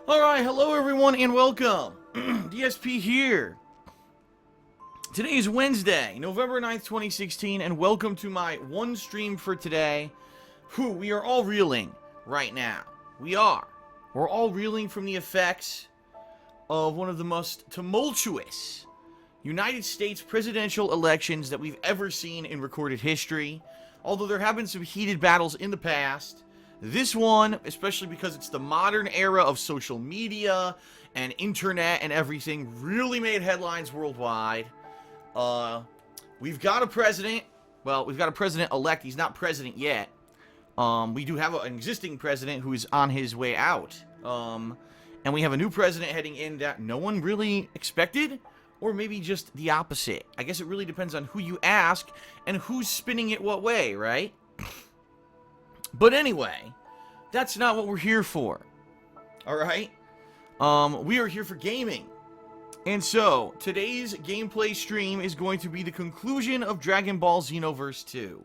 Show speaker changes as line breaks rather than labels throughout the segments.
Alright, hello everyone and welcome. DSP here. Today is Wednesday, November 9th, 2016, and welcome to my one stream for today. We are all reeling right now. We're all reeling from the effects of one of the most tumultuous United States presidential elections that we've ever seen in recorded history. Although there have been some heated battles in the past, this one, especially because it's the modern era of social media and internet and everything, really made headlines worldwide. We've got a president. Well, we've got a president-elect. He's not president yet. We do have an existing president who is on his way out. And we have a new president heading in that no one really expected, or maybe just the opposite. I guess it really depends on who you ask and who's spinning it what way, right? But anyway, that's not what we're here for. Alright? We are here for gaming. And so, today's gameplay stream is going to be the conclusion of Dragon Ball Xenoverse 2.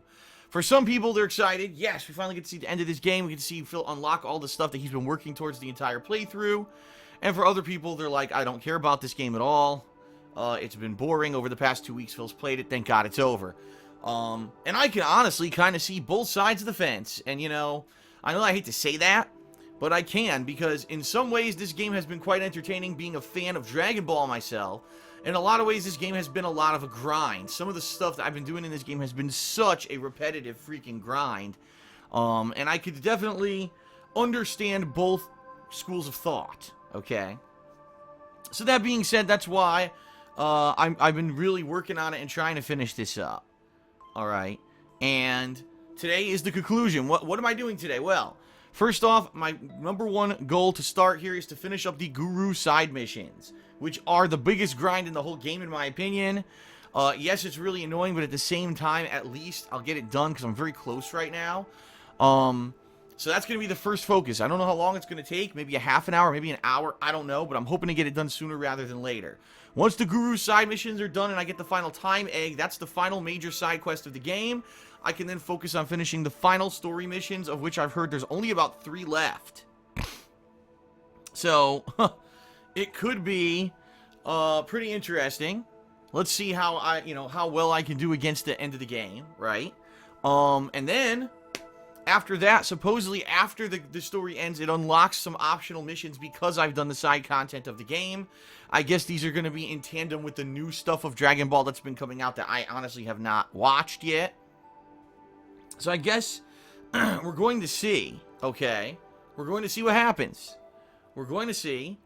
For some people, they're excited. Yes, we finally get to see the end of this game. We get to see Phil unlock all the stuff that he's been working towards the entire playthrough. And for other people, they're like, I don't care about this game at all. It's been boring over the past 2 weeks. Phil's played it. Thank God it's over. And I can honestly kind of see both sides of the fence. And, you know I hate to say that, but I can, because in some ways this game has been quite entertaining, being a fan of Dragon Ball myself. In a lot of ways, this game has been a lot of a grind. Some of the stuff that I've been doing in this game has been such a repetitive freaking grind. And I could definitely understand both schools of thought, okay? So that being said, that's why I've been really working on it and trying to finish this up. Alright? And today is the conclusion. What am I doing today? Well, first off, my number one goal to start here is to finish up the Guru side missions, which are the biggest grind in the whole game, in my opinion. Yes, it's really annoying, but at the same time, at least I'll get it done because I'm very close right now. So that's going to be the first focus. I don't know how long it's going to take. Maybe a half an hour, maybe an hour. I don't know, but I'm hoping to get it done sooner rather than later. Once the Guru side missions are done and I get the final time egg, that's the final major side quest of the game. I can then focus on finishing the final story missions, of which I've heard there's only about 3 left. So, it could be pretty interesting. Let's see how how well I can do against the end of the game, right? And then after that, supposedly after the story ends, it unlocks some optional missions because I've done the side content of the game. I guess these are going to be in tandem with the new stuff of Dragon Ball that's been coming out that I honestly have not watched yet. So I guess we're going to see, okay? We're going to see what happens. We're going to see,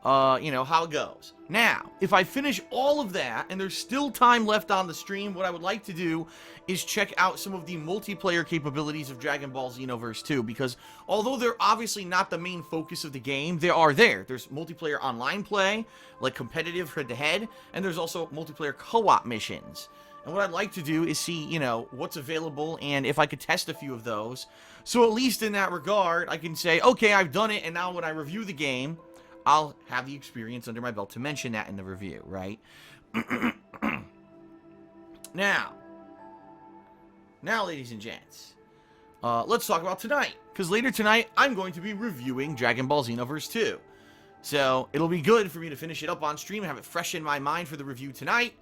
how it goes. Now, if I finish all of that, and there's still time left on the stream, what I would like to do is check out some of the multiplayer capabilities of Dragon Ball Xenoverse 2, because although they're obviously not the main focus of the game, they are there. There's multiplayer online play, like competitive head-to-head, and there's also multiplayer co-op missions. And what I'd like to do is see, what's available and if I could test a few of those. So at least in that regard, I can say, okay, I've done it, and now when I review the game, I'll have the experience under my belt to mention that in the review, right? Now, ladies and gents, let's talk about tonight. Because later tonight, I'm going to be reviewing Dragon Ball Xenoverse 2. So, it'll be good for me to finish it up on stream and have it fresh in my mind for the review tonight.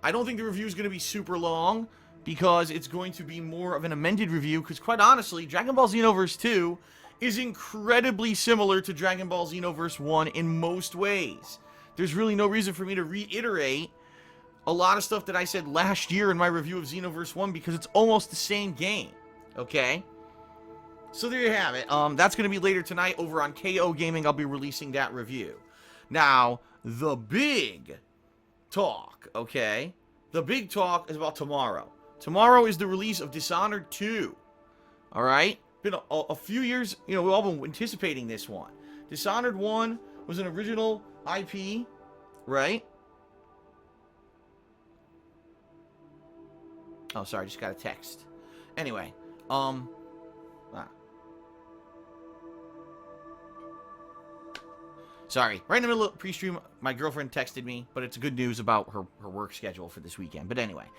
I don't think the review is going to be super long, because it's going to be more of an amended review, because quite honestly, Dragon Ball Xenoverse 2 is incredibly similar to Dragon Ball Xenoverse 1 in most ways. There's really no reason for me to reiterate a lot of stuff that I said last year in my review of Xenoverse 1, because it's almost the same game, okay? So there you have it. That's going to be later tonight over on KO Gaming. I'll be releasing that review. Now, the big talk, okay? The big talk is about tomorrow. Tomorrow is the release of Dishonored 2. Alright? Been a few years, we've all been anticipating this one. Dishonored 1 was an original IP, right? Oh, sorry, just got a text. Anyway, sorry, right in the middle of pre-stream, my girlfriend texted me, but it's good news about her work schedule for this weekend. But anyway,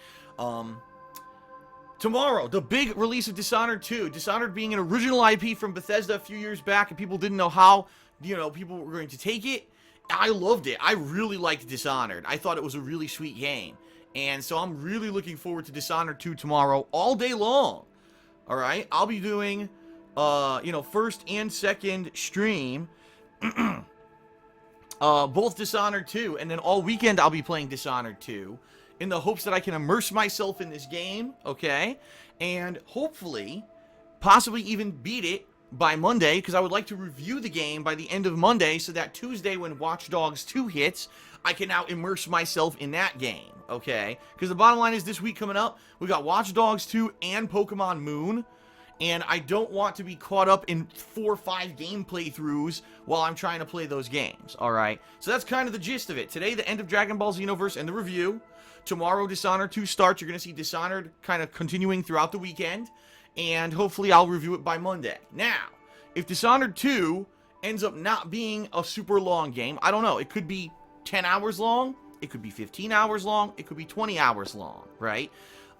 Tomorrow, the big release of Dishonored 2. Dishonored being an original IP from Bethesda a few years back, and people didn't know how, people were going to take it. I loved it. I really liked Dishonored. I thought it was a really sweet game. And so I'm really looking forward to Dishonored 2 tomorrow all day long. Alright? I'll be doing, first and second stream. Both Dishonored 2, and then all weekend I'll be playing Dishonored 2. In the hopes that I can immerse myself in this game, okay? And hopefully, possibly even beat it by Monday, because I would like to review the game by the end of Monday, so that Tuesday when Watch Dogs 2 hits, I can now immerse myself in that game, okay? Because the bottom line is, this week coming up, we got Watch Dogs 2 and Pokemon Moon, and I don't want to be caught up in 4 or 5 game playthroughs while I'm trying to play those games, alright? So that's kind of the gist of it. Today, the end of Dragonball Xenoverse and the review. Tomorrow, Dishonored 2 starts. You're going to see Dishonored kind of continuing throughout the weekend. And hopefully I'll review it by Monday. Now, if Dishonored 2 ends up not being a super long game, I don't know. It could be 10 hours long. It could be 15 hours long. It could be 20 hours long, right?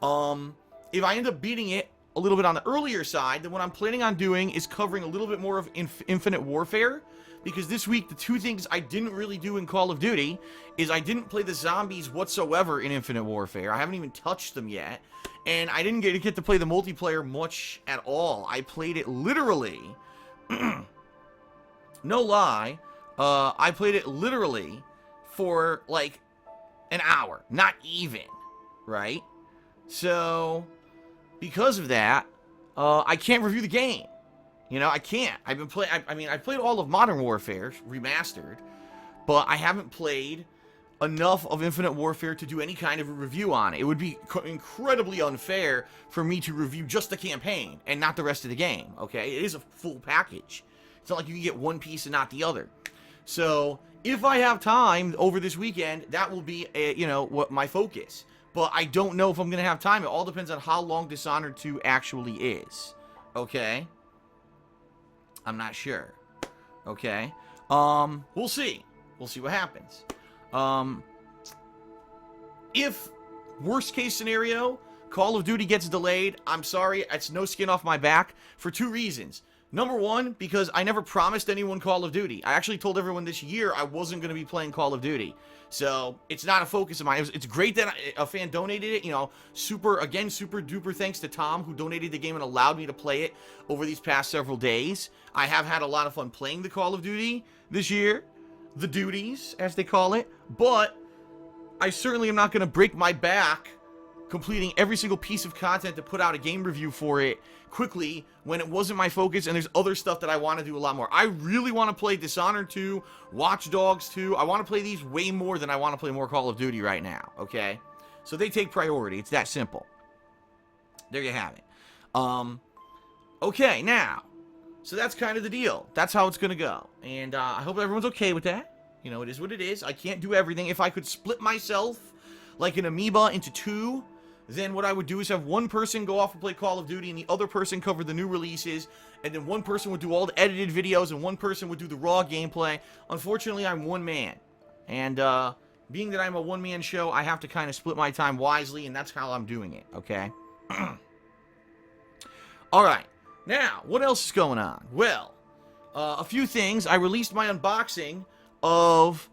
If I end up beating it a little bit on the earlier side, then what I'm planning on doing is covering a little bit more of Infinite Warfare. Because this week, the 2 things I didn't really do in Call of Duty is I didn't play the zombies whatsoever in Infinite Warfare. I haven't even touched them yet. And I didn't get to play the multiplayer much at all. I played it literally. No lie. I played it literally for like an hour. Not even. Right? So, because of that, I can't review the game. I can't. I've been playing. I played all of Modern Warfare remastered, but I haven't played enough of Infinite Warfare to do any kind of a review on it. It would be incredibly unfair for me to review just the campaign and not the rest of the game. Okay, it is a full package. It's not like you can get one piece and not the other. So if I have time over this weekend, that will be what my focus. But I don't know if I'm gonna have time. It all depends on how long Dishonored 2 actually is. Okay. I'm not sure. Okay. We'll see. We'll see what happens. If, worst case scenario, Call of Duty gets delayed, I'm sorry, it's no skin off my back for 2 reasons. Number 1, because I never promised anyone Call of Duty. I actually told everyone this year I wasn't going to be playing Call of Duty. So, it's not a focus of mine. It's great that a fan donated it. Super duper thanks to Tom, who donated the game and allowed me to play it over these past several days. I have had a lot of fun playing the Call of Duty this year. The duties, as they call it. But, I certainly am not going to break my back completing every single piece of content to put out a game review for it quickly when it wasn't my focus and there's other stuff that I want to do a lot more. I really want to play Dishonored 2, Watch Dogs 2. I want to play these way more than I want to play more Call of Duty right now, okay? So they take priority. It's that simple. There you have it. Okay, now, so that's kind of the deal. That's how it's going to go. And I hope everyone's okay with that. It is what it is. I can't do everything. If I could split myself like an amoeba into 2, then what I would do is have one person go off and play Call of Duty and the other person cover the new releases, and then one person would do all the edited videos and one person would do the raw gameplay. Unfortunately, I'm one man. And being that I'm a one-man show, I have to kind of split my time wisely, and that's how I'm doing it, okay? Alright, now, what else is going on? Well, a few things. I released my unboxing of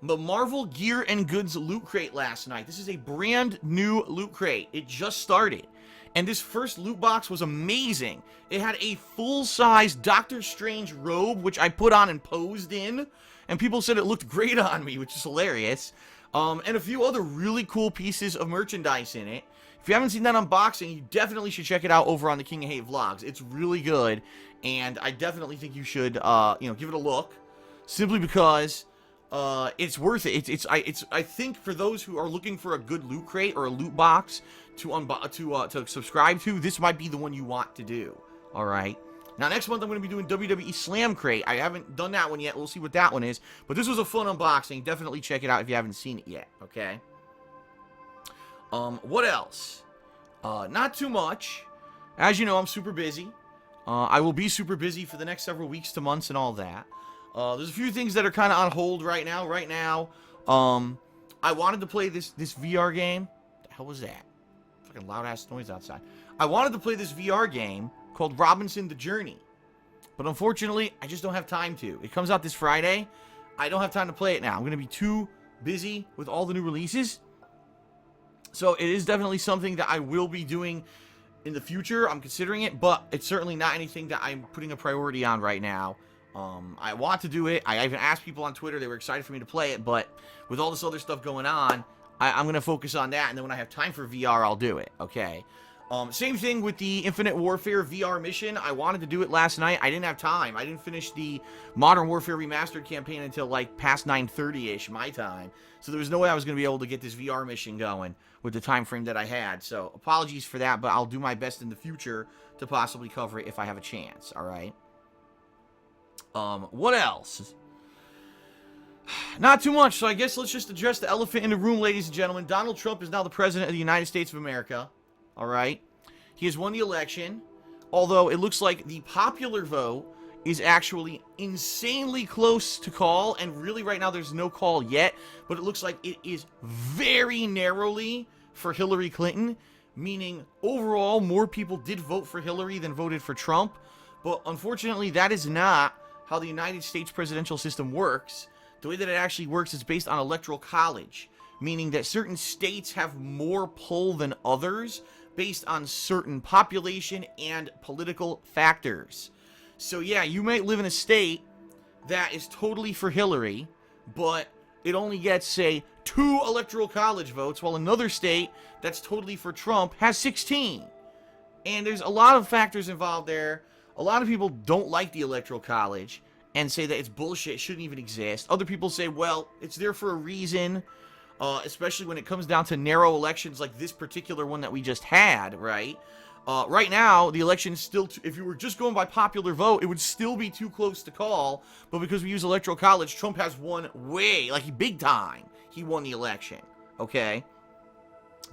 the Marvel Gear and Goods Loot Crate last night. This is a brand new Loot Crate. It just started. And this first loot box was amazing. It had a full-size Doctor Strange robe, which I put on and posed in. And people said it looked great on me, which is hilarious. And a few other really cool pieces of merchandise in it. If you haven't seen that unboxing, you definitely should check it out over on the King of Hate Vlogs. It's really good. And I definitely think you should, give it a look. Simply because it's worth it. I think for those who are looking for a good loot crate or a loot box to subscribe to, this might be the one you want to do. All right. Now next month I'm going to be doing WWE Slam Crate. I haven't done that one yet. We'll see what that one is. But this was a fun unboxing. Definitely check it out if you haven't seen it yet. Okay. What else? Not too much. As you know, I'm super busy. I will be super busy for the next several weeks to months and all that. There's a few things that are kind of on hold right now. Right now, I wanted to play this VR game. What the hell was that? fucking loud-ass noise outside. I wanted to play this VR game called Robinson the Journey. But unfortunately, I just don't have time to. It comes out this Friday. I don't have time to play it now. I'm going to be too busy with all the new releases. So it is definitely something that I will be doing in the future. I'm considering it, but it's certainly not anything that I'm putting a priority on right now. I want to do it. I even asked people on Twitter. They were excited for me to play it, but with all this other stuff going on, I'm going to focus on that, and then when I have time for VR, I'll do it, okay? Same thing with the Infinite Warfare VR mission. I wanted to do it last night. I didn't have time. I didn't finish the Modern Warfare Remastered campaign until, like, past 9:30-ish my time. So there was no way I was going to be able to get this VR mission going with the time frame that I had. So apologies for that, but I'll do my best in the future to possibly cover it if I have a chance, all right? What else? Not too much, so I guess let's just address the elephant in the room, ladies and gentlemen. Donald Trump is now the president of the United States of America. All right? He has won the election, although it looks like the popular vote is actually insanely close to call, and really right now there's no call yet, but it looks like it is very narrowly for Hillary Clinton, meaning overall more people did vote for Hillary than voted for Trump, but unfortunately that is not how the United States presidential system works. The way that it actually works is based on electoral college, meaning that certain states have more pull than others based on certain population and political factors. So yeah, you might live in a state that is totally for Hillary, but it only gets, say, 2 electoral college votes, while another state that's totally for Trump has 16. And there's a lot of factors involved there. A lot of people don't like the electoral college and say that it's bullshit, shouldn't even exist. Other people say, well, it's there for a reason, especially when it comes down to narrow elections like this particular one that we just had, right? Right now, the election is still, if you were just going by popular vote, it would still be too close to call, but because we use electoral college, Trump has won way, like big time, he won the election, okay?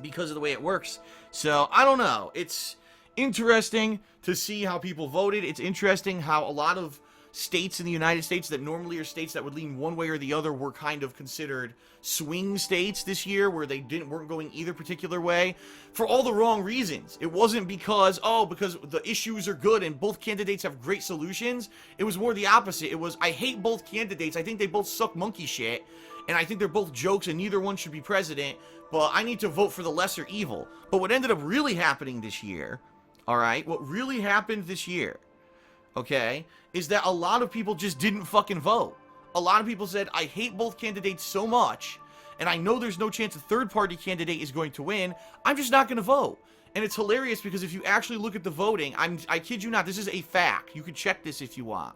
Because of the way it works. So, I don't know. It's interesting to see how people voted. It's interesting how a lot of states in the United States that normally are states that would lean one way or the other were kind of considered swing states this year, where they weren't going either particular way for all the wrong reasons. It wasn't because the issues are good and both candidates have great solutions. It was more the opposite. It was, I hate both candidates. I think they both suck monkey shit, and I think they're both jokes and neither one should be president, but I need to vote for the lesser evil. But what ended up really happening this year, all right, what really happened this year, okay, is that a lot of people just didn't fucking vote. A lot of people said, I hate both candidates so much, and I know there's no chance a third-party candidate is going to win, I'm just not going to vote. And it's hilarious because if you actually look at the voting, I kid you not, this is a fact. You can check this if you want.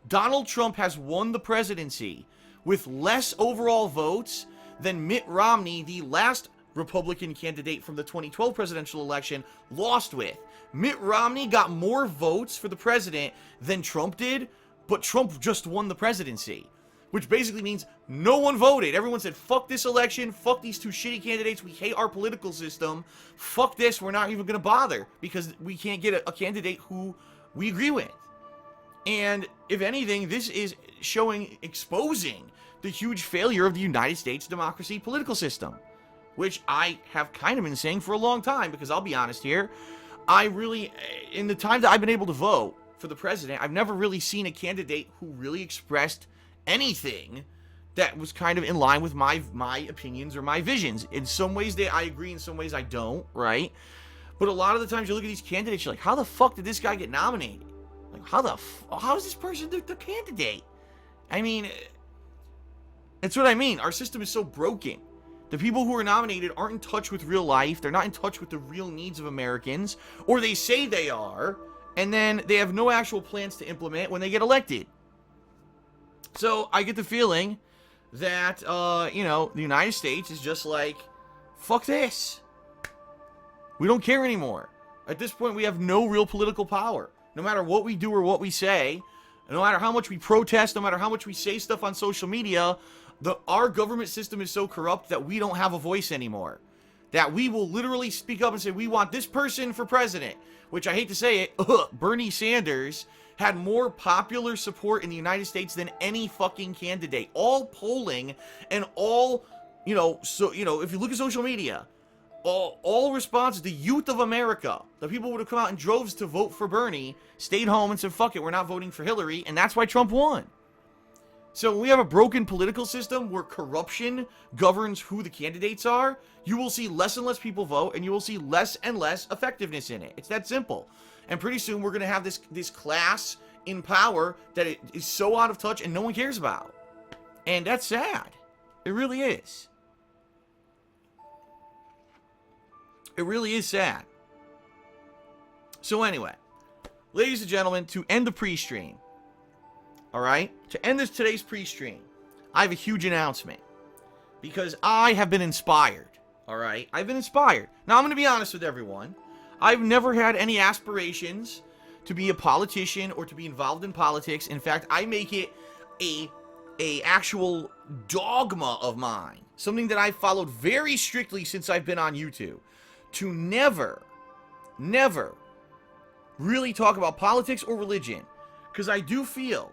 Donald Trump has won the presidency with less overall votes than Mitt Romney, the last Republican candidate from the 2012 presidential election, lost with. Mitt Romney got more votes for the president than Trump did, but Trump just won the presidency, which basically means no one voted. Everyone said, fuck this election, fuck these 2 shitty candidates, we hate our political system, fuck this, we're not even going to bother, because we can't get a candidate who we agree with. And if anything, this is exposing the huge failure of the United States democracy political system, which I have kind of been saying for a long time, because I'll be honest here, I really, in the time that I've been able to vote for the president, I've never really seen a candidate who really expressed anything that was kind of in line with my opinions or my visions. In some ways I agree, in some ways I don't, right? But a lot of the times you look at these candidates, you're like, how the fuck did this guy get nominated? Like, how is this person the candidate? I mean, that's what I mean. Our system is so broken. The people who are nominated aren't in touch with real life. They're not in touch with the real needs of Americans. Or they say they are, and then they have no actual plans to implement when they get elected. So I get the feeling that, the United States is just like, fuck this. We don't care anymore. At this point, we have no real political power. No matter what we do or what we say, no matter how much we protest, no matter how much we say stuff on social media, our government system is so corrupt that we don't have a voice anymore. That we will literally speak up and say, we want this person for president. Which, I hate to say it, Bernie Sanders had more popular support in the United States than any fucking candidate. All polling and all, if you look at social media, all responses, the youth of America, the people would have come out in droves to vote for Bernie, stayed home and said, fuck it, we're not voting for Hillary, and that's why Trump won. So when we have a broken political system where corruption governs who the candidates are, you will see less and less people vote, and you will see less and less effectiveness in it. It's that simple. And pretty soon we're going to have this class in power that it is so out of touch and no one cares about. And that's sad. It really is. It really is sad. So anyway, ladies and gentlemen, to end the pre-stream, all right, to end today's pre-stream, I have a huge announcement because I have been inspired, all right? I've been inspired. Now, I'm going to be honest with everyone. I've never had any aspirations to be a politician or to be involved in politics. In fact, I make it a actual dogma of mine, something that I've followed very strictly since I've been on YouTube, to never really talk about politics or religion, because I do feel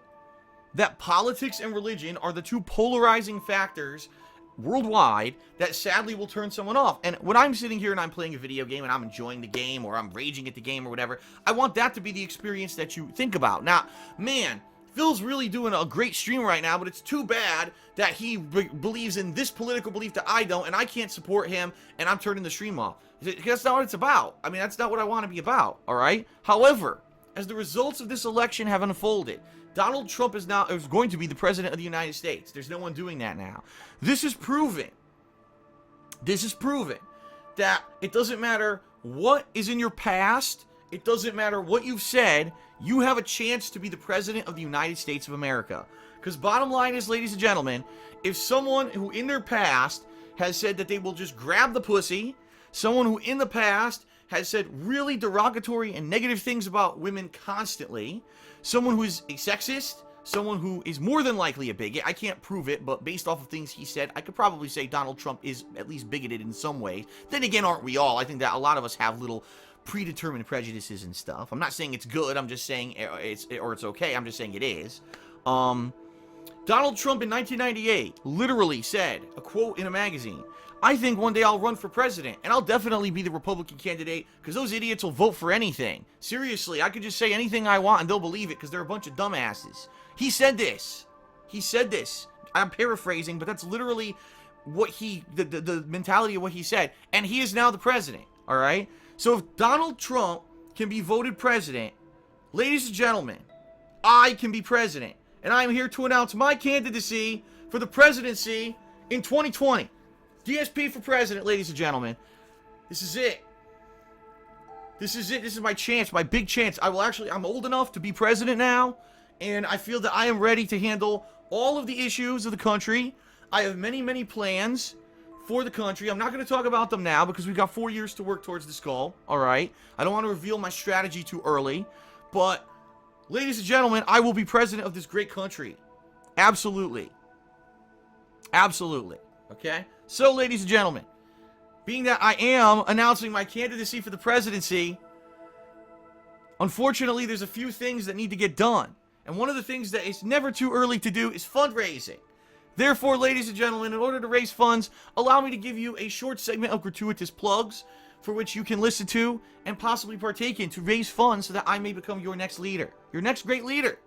that politics and religion are the two polarizing factors worldwide that sadly will turn someone off. And when I'm sitting here and I'm playing a video game and I'm enjoying the game or I'm raging at the game or whatever, I want that to be the experience that you think about. Now, man, Phil's really doing a great stream right now, but it's too bad that he believes in this political belief that I don't, and I can't support him, and I'm turning the stream off. That's not what it's about. I mean, that's not what I want to be about, all right? However, as the results of this election have unfolded, Donald Trump is going to be the president of the United States. There's no one doing that now. This is proven that it doesn't matter what is in your past. It doesn't matter what you've said. You have a chance to be the president of the United States of America. Because bottom line is, ladies and gentlemen, if someone who in their past has said that they will just grab the pussy, someone who in the past has said really derogatory and negative things about women constantly, someone who is a sexist, someone who is more than likely a bigot. I can't prove it, but based off of things he said, I could probably say Donald Trump is at least bigoted in some ways. Then again, aren't we all? I think that a lot of us have little predetermined prejudices and stuff. I'm not saying it's good. I'm just saying it's okay. I'm just saying it is. Donald Trump in 1998 literally said, a quote in a magazine, "I think one day I'll run for president, and I'll definitely be the Republican candidate because those idiots will vote for anything." Seriously, I could just say anything I want and they'll believe it because they're a bunch of dumbasses. He said this. He said this. I'm paraphrasing, but that's literally what the mentality of what he said. And he is now the president, all right? So if Donald Trump can be voted president, ladies and gentlemen, I can be president. And I am here to announce my candidacy for the presidency in 2020. DSP for president, ladies and gentlemen. This is it. This is it. This is my chance, my big chance. I'm old enough to be president now, and I feel that I am ready to handle all of the issues of the country. I have many, many plans for the country. I'm not going to talk about them now because we've got 4 years to work towards this goal, all right? I don't want to reveal my strategy too early, but ladies and gentlemen, I will be president of this great country. Absolutely. Absolutely. Okay? So, ladies and gentlemen, being that I am announcing my candidacy for the presidency, unfortunately, there's a few things that need to get done. And one of the things that is never too early to do is fundraising. Therefore, ladies and gentlemen, in order to raise funds, allow me to give you a short segment of gratuitous plugs for which you can listen to and possibly partake in to raise funds so that I may become your next leader. Your next great leader.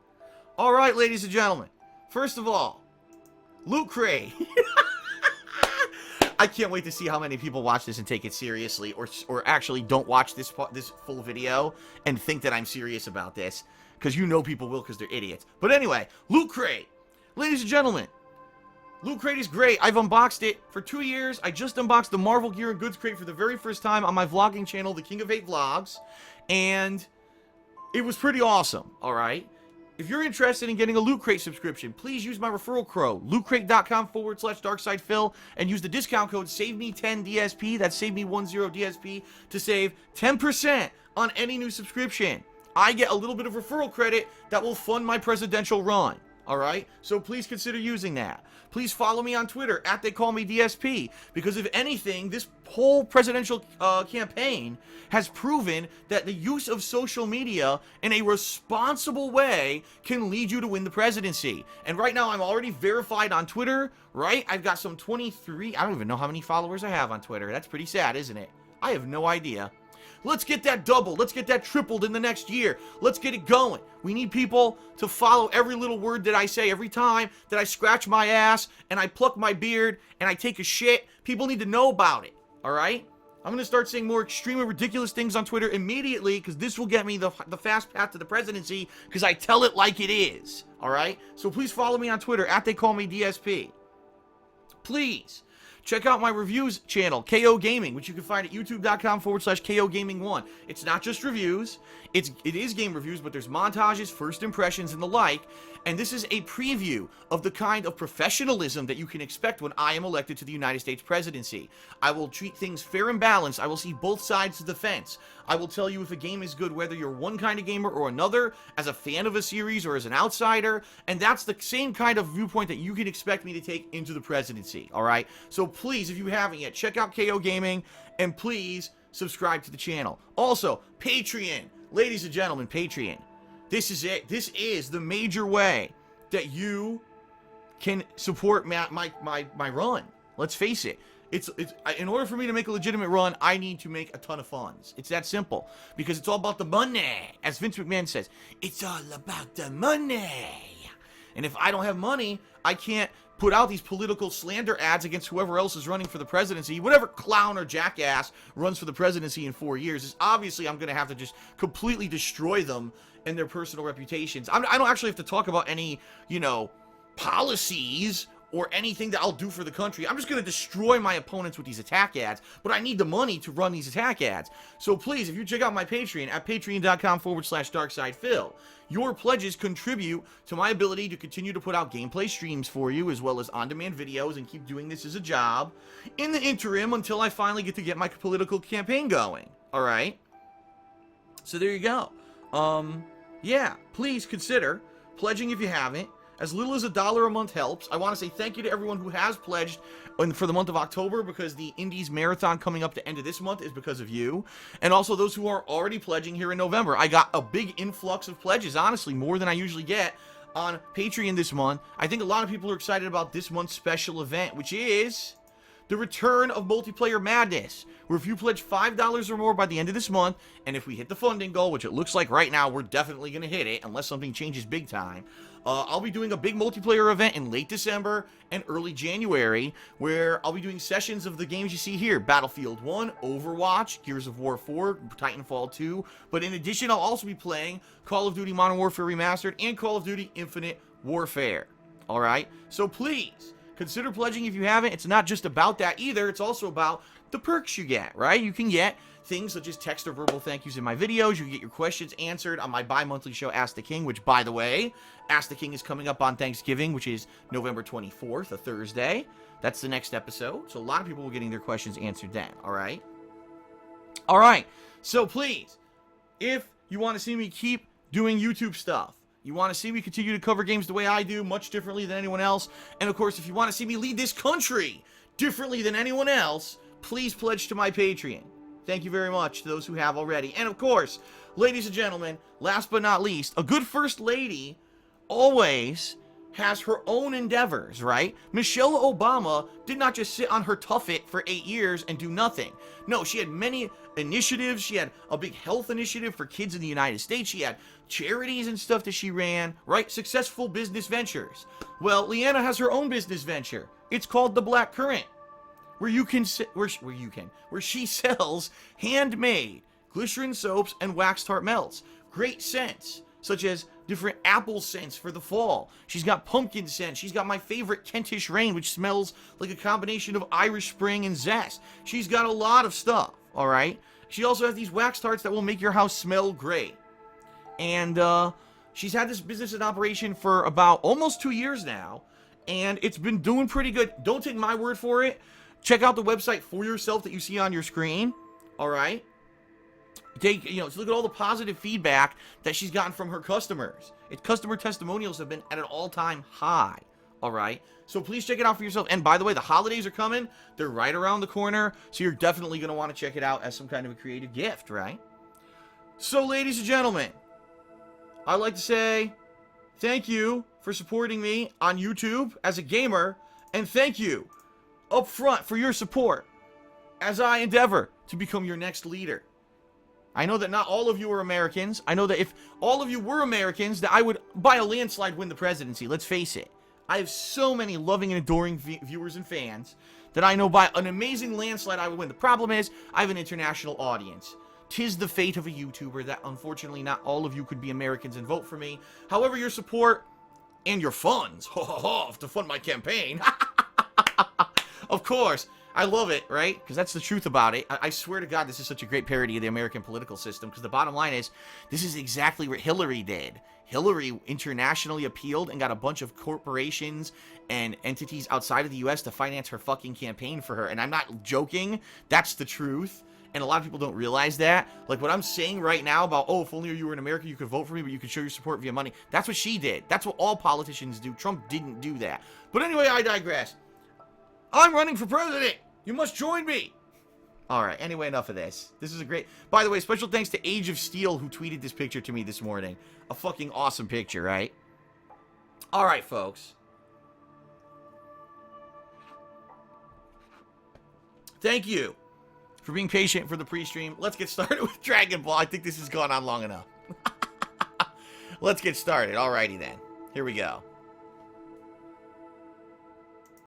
All right, ladies and gentlemen. First of all, Loot Crate. I can't wait to see how many people watch this and take it seriously, or actually don't watch this full video and think that I'm serious about this, because you know people will because they're idiots. But anyway, Loot Crate. Ladies and gentlemen, Loot Crate is great. I've unboxed it for 2 years. I just unboxed the Marvel Gear and Goods Crate for the very first time on my vlogging channel, The King of 8 Vlogs, and it was pretty awesome, all right? If you're interested in getting a Loot Crate subscription, please use my referral code, lootcrate.com/DarkSidePhil, and use the discount code SAVEME10DSP, that's SAVEME10DSP, to save 10% on any new subscription. I get a little bit of referral credit that will fund my presidential run. All right? So please consider using that. Please follow me on Twitter, @TheyCallMeDSP, because if anything, this whole presidential campaign has proven that the use of social media in a responsible way can lead you to win the presidency. And right now, I'm already verified on Twitter, right? I've got some 23, I don't even know how many followers I have on Twitter. That's pretty sad, isn't it? I have no idea. Let's get that doubled. Let's get that tripled in the next year. Let's get it going. We need people to follow every little word that I say. Every time that I scratch my ass and I pluck my beard and I take a shit, people need to know about it. All right? I'm going to start saying more extremely ridiculous things on Twitter immediately, because this will get me the fast path to the presidency, because I tell it like it is. All right? So please follow me on Twitter, @TheyCallMeDSP. Please. Check out my reviews channel, KO Gaming, which you can find at youtube.com/KOGaming1. It's not just reviews. It is game reviews, but there's montages, first impressions, and the like. And this is a preview of the kind of professionalism that you can expect when I am elected to the United States presidency. I will treat things fair and balanced. I will see both sides of the fence. I will tell you if a game is good, whether you're one kind of gamer or another, as a fan of a series or as an outsider. And that's the same kind of viewpoint that you can expect me to take into the presidency, all right? So please, if you haven't yet, check out KO Gaming, and please subscribe to the channel. Also, Patreon. Ladies and gentlemen, Patreon. This is it. This is the major way that you can support my run. Let's face it. In order for me to make a legitimate run, I need to make a ton of funds. It's that simple. Because it's all about the money. As Vince McMahon says, it's all about the money. And if I don't have money, I can't put out these political slander ads against whoever else is running for the presidency. Whatever clown or jackass runs for the presidency in 4 years, is obviously I'm going to have to just completely destroy them and their personal reputations. I don't actually have to talk about any, policies or anything that I'll do for the country. I'm just going to destroy my opponents with these attack ads, but I need the money to run these attack ads. So please, if you check out my Patreon at patreon.com/DarkSidePhil, your pledges contribute to my ability to continue to put out gameplay streams for you, as well as on-demand videos, and keep doing this as a job in the interim until I finally get my political campaign going. All right? So there you go. Yeah, please consider pledging if you haven't. As little as $1 a month helps. I want to say thank you to everyone who has pledged for the month of October, because the Indies Marathon coming up to end of this month is because of you. And also those who are already pledging here in November. I got a big influx of pledges, honestly, more than I usually get on Patreon this month. I think a lot of people are excited about this month's special event, which is the return of Multiplayer Madness, where if you pledge $5 or more by the end of this month, and if we hit the funding goal, which it looks like right now we're definitely going to hit it, unless something changes big time, I'll be doing a big multiplayer event in late December and early January, where I'll be doing sessions of the games you see here: Battlefield 1, Overwatch, Gears of War 4, Titanfall 2, but in addition, I'll also be playing Call of Duty Modern Warfare Remastered and Call of Duty Infinite Warfare. Alright? So please, consider pledging if you haven't. It's not just about that either. It's also about the perks you get, right? You can get things such as text or verbal thank yous in my videos. You can get your questions answered on my bi-monthly show, Ask the King, which, by the way, Ask the King is coming up on Thanksgiving, which is November 24th, a Thursday. That's the next episode. So a lot of people will be getting their questions answered then, all right? All right. So please, if you want to see me keep doing YouTube stuff, you want to see me continue to cover games the way I do, much differently than anyone else, and of course, if you want to see me lead this country differently than anyone else, please pledge to my Patreon. Thank you very much to those who have already. And of course, ladies and gentlemen, last but not least, a good first lady always has her own endeavors, right? Michelle Obama did not just sit on her tuffet for 8 years and do nothing. No, she had many initiatives. She had a big health initiative for kids in the United States. She had charities and stuff that she ran, right? Successful business ventures. Well, Leanna has her own business venture. It's called The Black Currant, where she sells handmade glycerin soaps and wax tart melts. Great scents, such as different apple scents for the fall. She's got pumpkin scent. She's got my favorite Kentish Rain, which smells like a combination of Irish Spring and zest. She's got a lot of stuff, all right? She also has these wax tarts that will make your house smell great. And she's had this business in operation for about almost 2 years now, and it's been doing pretty good. Don't take my word for it. Check out the website for yourself that you see on your screen, all right? So look at all the positive feedback that she's gotten from her customers. Customer testimonials have been at an all-time high. All right, so please check it out for yourself. And by the way, the holidays are coming. They're right around the corner, so you're definitely going to want to check it out as some kind of a creative gift, right? So, ladies and gentlemen, I'd like to say thank you for supporting me on YouTube as a gamer, and thank you up front for your support as I endeavor to become your next leader. I know that not all of you are Americans. I know that if all of you were Americans, that I would, by a landslide, win the presidency. Let's face it. I have so many loving and adoring viewers and fans that I know by an amazing landslide I would win. The problem is, I have an international audience. 'Tis the fate of a YouTuber that, unfortunately, not all of you could be Americans and vote for me. However, your support and your funds to fund my campaign. Of course. I love it, right? Because that's the truth about it. I swear to God, this is such a great parody of the American political system, because the bottom line is, this is exactly what Hillary did. Hillary internationally appealed and got a bunch of corporations and entities outside of the U.S. to finance her fucking campaign for her. And I'm not joking. That's the truth. And a lot of people don't realize that. Like what I'm saying right now about, oh, if only you were in America, you could vote for me, but you could show your support via money. That's what she did. That's what all politicians do. Trump didn't do that. But anyway, I digress. I'm running for president. You must join me. All right. Anyway, enough of this. This is a great... By the way, special thanks to Age of Steel, who tweeted this picture to me this morning. A fucking awesome picture, right? All right, folks. Thank you for being patient for the pre-stream. Let's get started with Dragon Ball. I think this has gone on long enough. Let's get started. Alrighty then. Here we go.